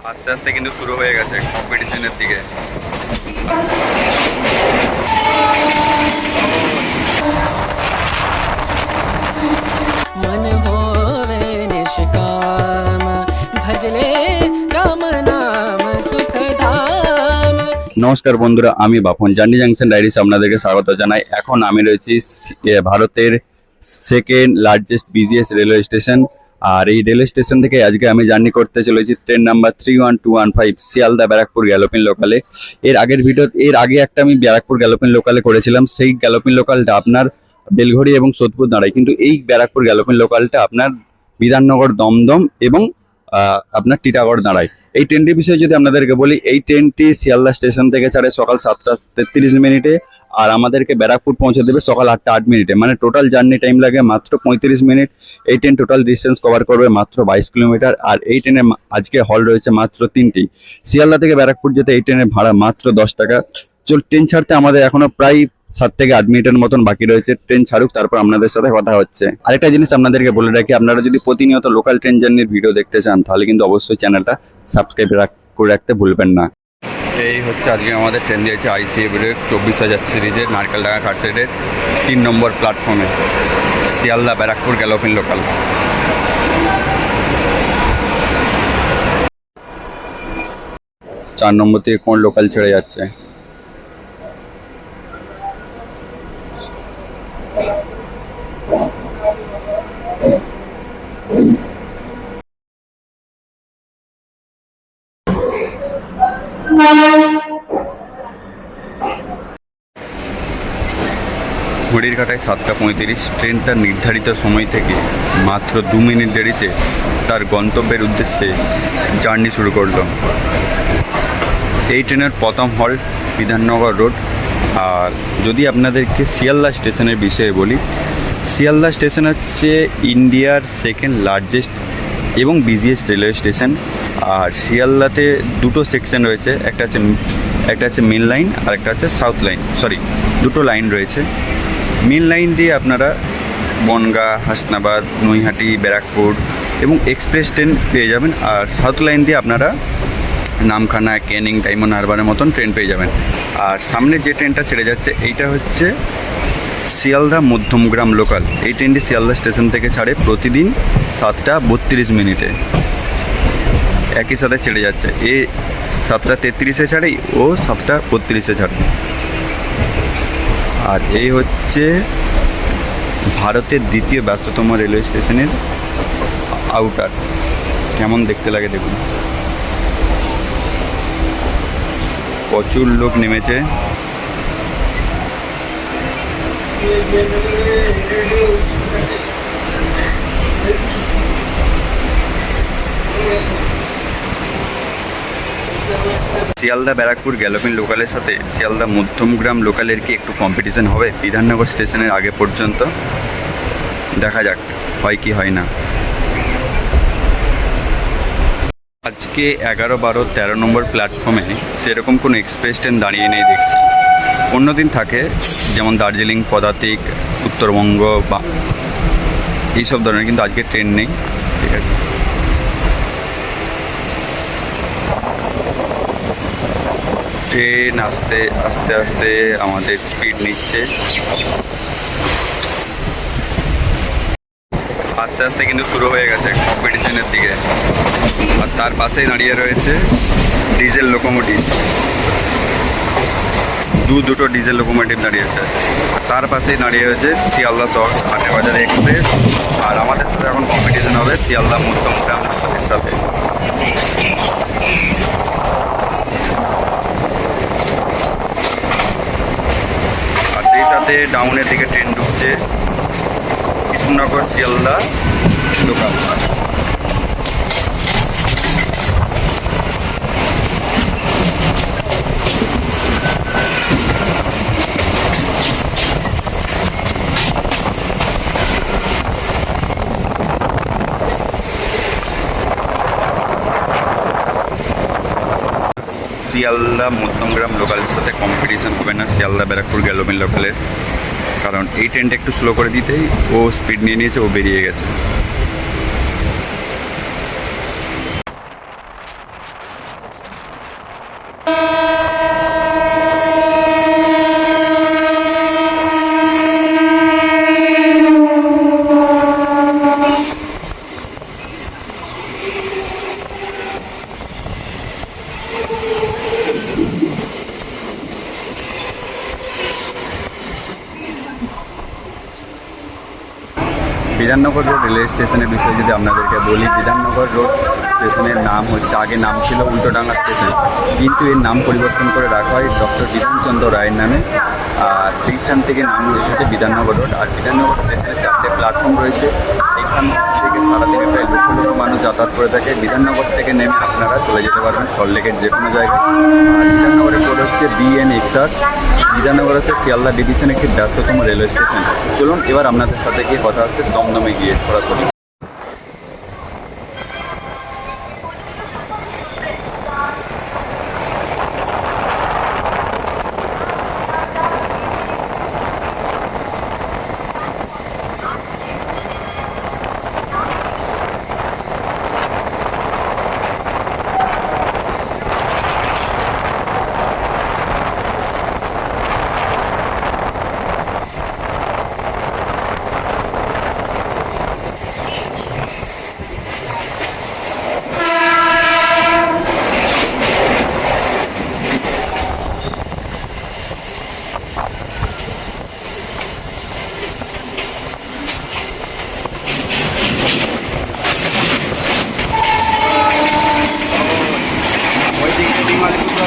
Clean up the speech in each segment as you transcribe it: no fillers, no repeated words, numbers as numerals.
আস্তে আস্তে কিন্তু শুরু হয়ে গেছে কম্পিটিশনের দিকে। मन होवे निष्काम भजले राम नाम सुखधाम। নমস্কার বন্ধুরা, আমি বাপন জার্নি জাংশন ডায়েরিস আপনাদেরকে স্বাগত জানাই। এখন আমি রয়েছি ভারতের second largest BGS railway station. আর এই রেলওয়ে স্টেশন থেকে আজকে আমি জার্নি করতে চলেছি train number 31215 Sealdah Barrackpore galloping লোকালে। এর আগে একটা আমি ব্যারাকপুর গ্যালোপিন লোকালে করেছিলাম। সেই গ্যালোপিন লোকালটা আপনার বেলঘড়ি এবং সোদপুর দাঁড়ায়, কিন্তু এই ব্যারাকপুর গ্যালোপিন লোকালটা আপনার বিধাননগর, দমদম এবং আপনার টিটাগড় দাঁড়ায়। এই ট্রেনটির বিষয়ে যদি আপনাদেরকে বলি, এই ট্রেনটি শিয়ালদা স্টেশন থেকে ছাড়ে সকাল 7:33 আর আমাদেরকে ব্যারাকপুর পৌঁছে দেবে সকাল 8:08। মানে টোটাল জার্নি টাইম লাগে মাত্র 35 মিনিট। এই ট্রেন টোটাল ডিস্টেন্স কভার করবে মাত্র 22 কিলোমিটার। আর এই ট্রেনে আজকে হল রয়েছে মাত্র 3টি। শিয়ালদা থেকে ব্যারাকপুর যেতে এই ট্রেনের ভাড়া মাত্র 10 টাকা। ট্রেন ছাড়তে আমাদের এখনো প্রায় 7 থেকে 8 মিনিটের মতন বাকি রয়েছে। ট্রেন ছাড়ুক, তারপর আপনাদের সাথে কথা হচ্ছে। আরেকটা জিনিস আপনাদেরকে বলে রাখি, আপনারা যদি প্রতিনিয়ত লোকাল ট্রেন জার্নির ভিডিও দেখতে চান তাহলে কিন্তু অবশ্যই চ্যানেলটা সাবস্ক্রাইব করে রাখতে ভুলবেন না। এই হচ্ছে আজকে আমাদের ট্রেন দিয়েছে আইসিএফের 24,000 সিরিজের নারকেলডাঙ্গা ঘাটসাইডের 3 নম্বর প্ল্যাটফর্মে শিয়ালদা ব্যারাকপুর গ্যালোপিন লোকাল। 4 নম্বর থেকে কোন লোকাল ছেড়ে যাচ্ছে? ঘড়ির কাঁটায় 7:35। ট্রেন তার নির্ধারিত সময় থেকে মাত্র 2 মিনিট দেরিতে তার গন্তব্যের উদ্দেশ্যে জার্নি শুরু করলো। এই ট্রেনের প্রথম হল্ট বিধাননগর রোড। আর যদি আপনাদেরকে শিয়ালদা স্টেশনের বিষয়ে বলি, শিয়ালদা স্টেশন হচ্ছে ইন্ডিয়ার সেকেন্ড লার্জেস্ট এবং বিজিএস্ট রেলওয়ে স্টেশন। আর শিয়ালদাতে দুটো সেকশন রয়েছে, একটা হচ্ছে মেন লাইন আর একটা হচ্ছে সাউথ লাইন। দুটো লাইন রয়েছে। মেন লাইন দিয়ে আপনারা বনগাঁ, হাসনাবাদ, নৈহাটি, ব্যারাকপুর এবং এক্সপ্রেস ট্রেন পেয়ে যাবেন। আর সাউথ লাইন দিয়ে আপনারা নামখানা, ক্যানিং, ডায়মন্ড হারবারের মতন ট্রেন পেয়ে যাবেন। আর সামনে যে ট্রেনটা ছেড়ে যাচ্ছে এইটা হচ্ছে শিয়ালদা মধ্যমগ্রাম লোকাল। এই ট্রেনটি শিয়ালদা স্টেশন থেকে ছাড়ে প্রতিদিন 7:32 একই সাথে ছেড়ে যাচ্ছে। 7:33 ছাড়ে ও 7:32 ছাড়ে। আর এই হচ্ছে ভারতের দ্বিতীয় ব্যস্ততম রেলওয়ে স্টেশনের আউটার। কেমন দেখতে লাগে দেখুন। প্রচুর লোক নেমেছে। শিয়ালদা ব্যারাকপুর গ্যালোপিন লোকালের সাথে শিয়ালদা মধ্যমগ্রাম লোকালের কি একটু কম্পিটিশন হবে বিধাননগর স্টেশনের আগে পর্যন্ত? দেখা যাক হয় কি হয় না। আজকে 11, 12, 13 নম্বর প্ল্যাটফর্মে সেরকম কোনো এক্সপ্রেস ট্রেন দাঁড়িয়ে নেই দেখছি। অন্যদিন থাকে, যেমন দার্জিলিং, পদাতিক, উত্তরবঙ্গ বা এইসব ধরনের, কিন্তু আজকে ট্রেন নেই। ঠিক আছে, ট্রেন আস্তে আস্তে আমাদের স্পিড নিচ্ছে। আস্তে আস্তে কিন্তু শুরু হয়ে গেছে কম্পিটিশনের দিকে। আর তার পাশেই দাঁড়িয়ে রয়েছে ডিজেল লোকোমোটিভ। দুটো ডিজেল লোকোমোটিভ দাঁড়িয়েছে। তার পাশেই দাঁড়িয়ে রয়েছে শিয়ালদা শহর হাটেবাজার এক্সপ্রেস। আর আমাদের সাথে এখন কম্পিটিশন হবে শিয়ালদা মধ্যমগ্রাম লোকালের সাথে। আর সেই সাথে ডাউনের দিকে ট্রেন ঢুকছে কৃষ্ণনগর শিয়ালদা লোকাল। শিয়ালদা মধ্যমগ্রাম লোকালের সাথে কম্পিটিশন হবে না শিয়ালদা ব্যারাকপুর গ্যালোপিন লোকালের, কারণ এই ট্রেনটা একটু স্লো করে দিতেই ও স্পিড নিয়ে নিয়েছে, ও বেরিয়ে গেছে। বিধাননগর রোড রেলওয়ে স্টেশনের বিষয়ে যদি আপনাদেরকে বলি, বিধাননগর রোড স্টেশনের নাম হচ্ছে, আগে নাম ছিল উল্টোডাঙ্গা স্টেশন, কিন্তু এর নাম পরিবর্তন করে রাখা হয় ডক্টর বিধানচন্দ্র রায়ের নামে। আর সেইখান থেকে নাম এসেছে বিধাননগর রোড। আর বিধাননগর স্টেশনে 4টে প্ল্যাটফর্ম রয়েছে। এখান থেকে সারাদিনে প্রায় লক্ষ লক্ষ মানুষ যাতায়াত করে থাকে। বিধাননগর থেকে নেমে আপনারা চলে যেতে পারবেন সল্টলেকের যে কোনো জায়গায়। আর বিধাননগরের কোড হচ্ছে BN61। বিধাননগর হচ্ছে শিয়ালদা ডিভিশন একটি ব্যস্ততম রেলওয়ে স্টেশন। চলুন এবার আপনাদের সাথে গিয়ে কথা হচ্ছে দমদমে গিয়ে সরাসরি।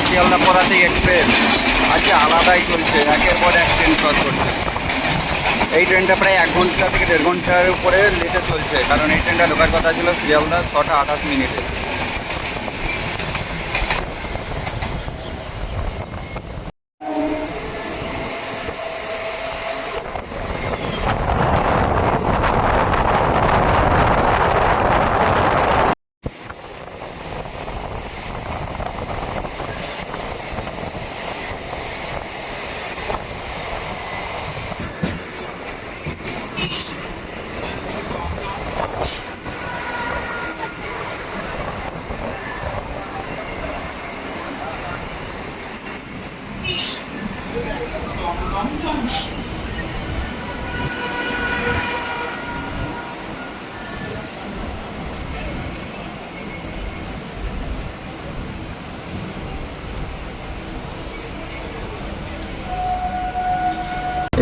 শিয়ালদা পরাতেই এক্সপ্রেস আজকে আলাদাই চলছে, একের পর এক ট্রেন ক্রস করছে। এই ট্রেনটা প্রায় 1 ঘন্টা থেকে 1.5 ঘন্টার উপরে লেটে চলছে, কারণ এই ট্রেনটা ঢোকার কথা ছিল শিয়ালদা 6টা 28 মিনিটে।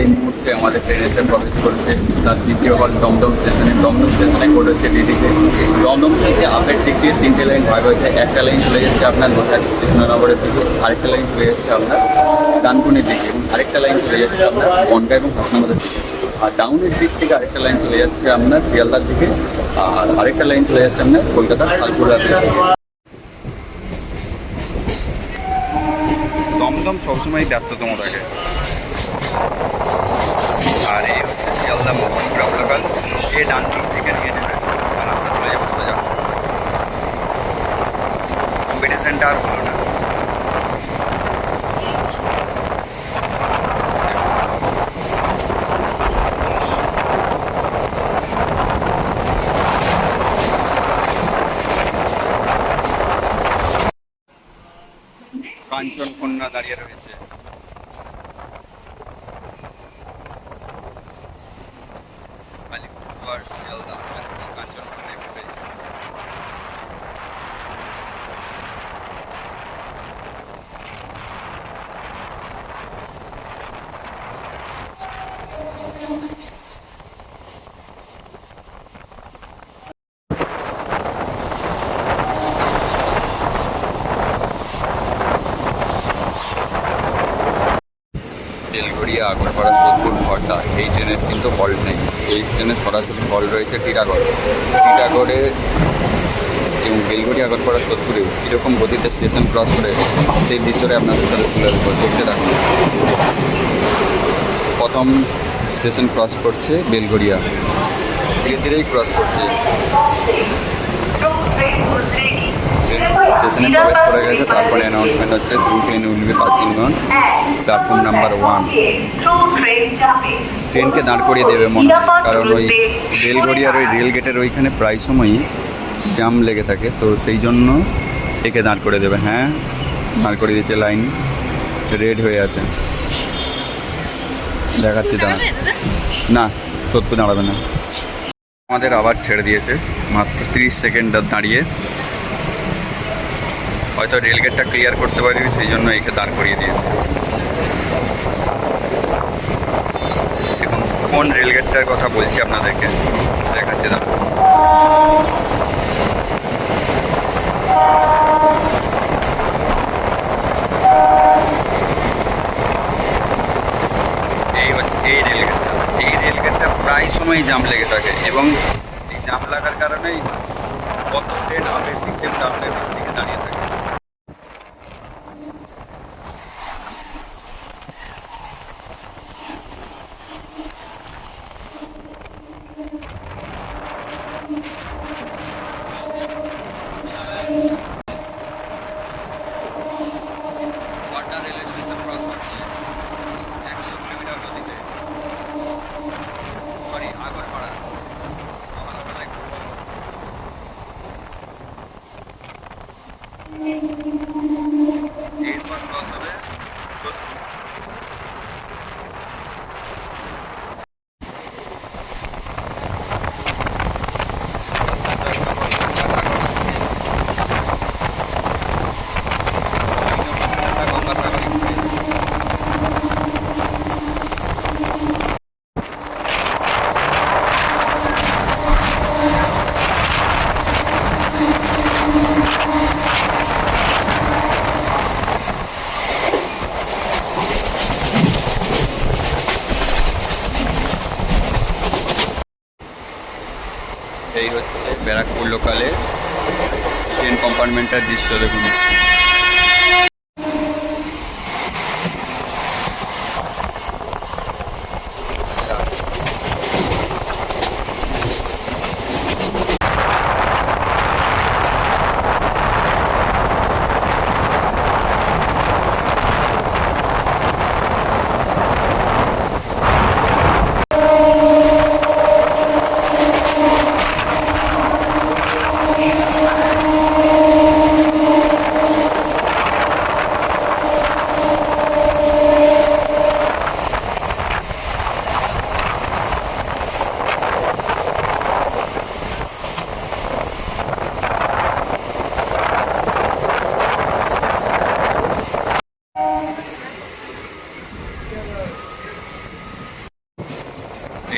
এই মুহূর্তে আমাদের ট্রেন এসে প্রবেশ করছে তার দ্বিতীয় হল দমদম স্টেশনে। দমদম স্টেশনে কোড হচ্ছে DDকে। দমদম থেকে আপের দিক দিয়ে 3টে লাইন ভাগ হয়েছে। একটা লাইন চলে যাচ্ছে আপনার লোহার কৃষ্ণনগরের দিকে, আরেকটা লাইন চলে যাচ্ছে আপনার ডানকুনির দিকে, এবং আরেকটা লাইন চলে যাচ্ছে আপনার বনগাঁ এবং হাসনাবাদের দিকে। আর ডাউনের দিক থেকে আরেকটা লাইন চলে যাচ্ছে আপনার শিয়ালদার দিকে, আর আরেকটা লাইন চলে যাচ্ছে আপনার কলকাতা শালপুরার দিকে। দমদম সবসময় ব্যস্ততম থাকে। আর এই হচ্ছে শিয়ালদা মোহনগ্রাম লোকাল। এ ডান দিক থেকে নিয়ে নেবে, আর আমরা চলে যাবো সোজা। কম্পিটিশনটা আর হলো না। কাঞ্চন কন্যা দাঁড়িয়ে রয়েছে। আলিপুরদুয়ার শিয়ালদা কাঞ্চন কন্যা এক্সপ্রেস। বেলঘড়িয়া, আগরপাড়া, সোদপুর, খড়দা এই ট্রেনের কিন্তু হল্ট নেই। এই ট্রেনে সরাসরি হল্ট রয়েছে টিটাগড়। টিটাগড়ে এবং বেলঘড়িয়া, আগরপাড়া, সোদপুরে কীরকম গতিতে স্টেশন ক্রস করে সেই দৃশ্যটা আপনাদের সাথে তুলে ধরবো, দেখতে থাকুন। প্রথম স্টেশন ক্রস করছে বেলঘড়িয়া, ধীরে ধীরেই ক্রস করছে। স্টেশনে প্রবেশ করে গেছে, তারপরে অ্যানাউন্সমেন্ট হচ্ছে through train will be passing on platform number 1। ট্রেনকে দাঁড় করিয়ে দেবে মনে হয়, কারণ ওই বেলঘড়িয়ার ওই রেল গেটের ওইখানে প্রায় সময়ই জ্যাম লেগে থাকে, তো সেই জন্য একে দাঁড় করে দেবে। হ্যাঁ, দাঁড় করিয়ে দিচ্ছে, লাইন রেড হয়ে আছে, দেখাচ্ছি দাঁড়া। না, সত্যি দাঁড়াবে না। আমাদের আবার ছেড়ে দিয়েছে মাত্র 30 সেকেন্ড দাঁড়িয়ে। হয়তো রেলগেটটা ক্লিয়ার করতে পারি, সেই জন্য একে দাঁড় করিয়ে দিয়েছে। এবং কোন রেলগেটটার কথা বলছি আপনাদেরকে, দেখাচ্ছি দাম। এই হচ্ছে এই রেলগেটটা। এই রেলগেটটা প্রায় সময় জাম লেগে থাকে এবং এই জাম লাগার কারণেই কত ট্রেন আপের দিক থেকে ডাউনের দিকে দাঁড়িয়ে থাকে। ওয়াটা রেলওয়ে স্টেশন ক্রস করছে 100 কিলোমিটার গতিতে, সরি আগরপাড়া। এরপর ক্রস হবে সোদপুর। গঙ্গাসাগর এক্সপ্রেস। এই হচ্ছে ব্যারাকপুর লোকালে ট্রেন কম্পার্টমেন্টের দৃশ্য দেখুন।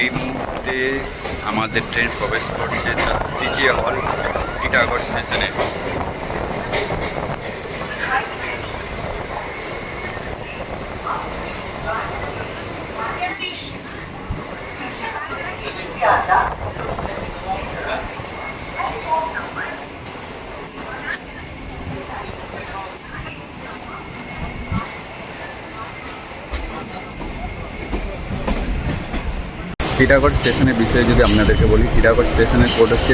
এই মুহূর্তে আমাদের ট্রেন প্রবেশ করছে তার তৃতীয় হল টিটাগড় স্টেশনে। টিটাগড় স্টেশনের বিষয়ে যদি আপনাদেরকে বলি, টিটাগড় স্টেশনের কোড হচ্ছে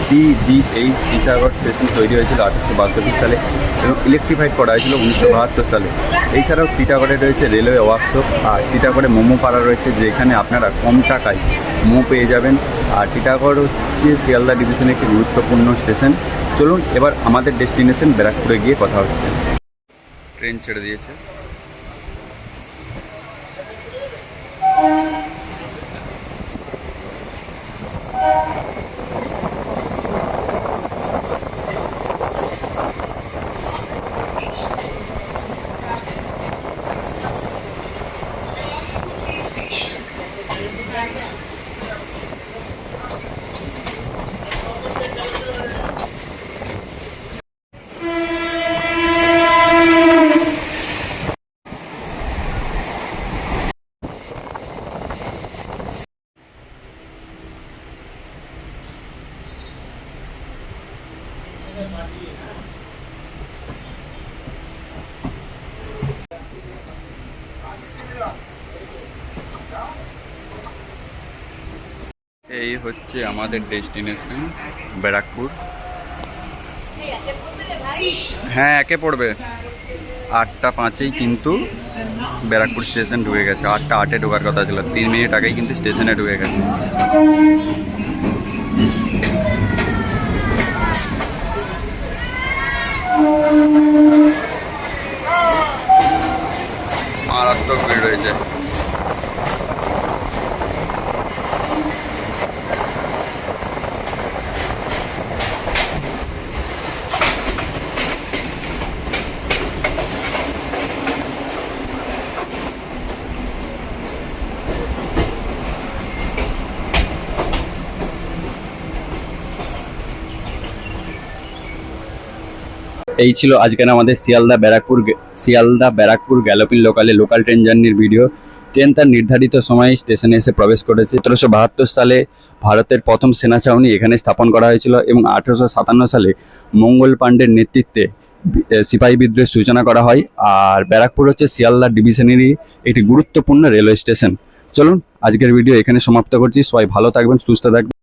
TGH। টিটাগড় স্টেশন তৈরি হয়েছিল 1862 সালে এবং ইলেকট্রিফাইড করা হয়েছিল 1972 সালে। এছাড়াও টিটাগড়ে রয়েছে রেলওয়ে ওয়ার্কশপ, আর টিটাগড়ে মোমো পাড়া রয়েছে যেখানে আপনারা কম টাকায় মোমো পেয়ে যাবেন। আর টিটাগড় হচ্ছে শিয়ালদা ডিভিশনের একটি গুরুত্বপূর্ণ স্টেশন। চলুন এবার আমাদের ডেস্টিনেশন ব্যারাকপুরে গিয়ে কথা হচ্ছে। ট্রেন ছেড়ে দিয়েছে। এই হচ্ছে আমাদের ডেস্টিনেশন ব্যারাকপুর। হ্যাঁ, একে পড়বে 8:05 কিন্তু ব্যারাকপুর স্টেশন ঢুকে গেছে। 8:08 ঢোকার কথা ছিল, 3 মিনিট আগেই কিন্তু স্টেশনে ঢুকে গেছে। মারাত্মক ভিড় রয়েছে। এই ছিল আজকের আমাদের Sealdah Barrackpore galloping local train জার্নির ভিডিও। ট্রেন তার নির্ধারিত সময়ে স্টেশনে এসে প্রবেশ করেছে। 1772 সালে ভারতের প্রথম সেনা ছাউনি এখানে স্থাপন করা হয়েছিল এবং 1857 সালে মঙ্গল পাণ্ডের নেতৃত্বে সিপাহী বিদ্রোহের সূচনা করা হয়। আর ব্যারাকপুর হচ্ছে শিয়ালদা ডিভিশনেরই একটি গুরুত্বপূর্ণ রেলওয়ে স্টেশন। চলুন আজকের ভিডিও এখানে সমাপ্ত করছি। সবাই ভালো থাকবেন, সুস্থ থাকবেন।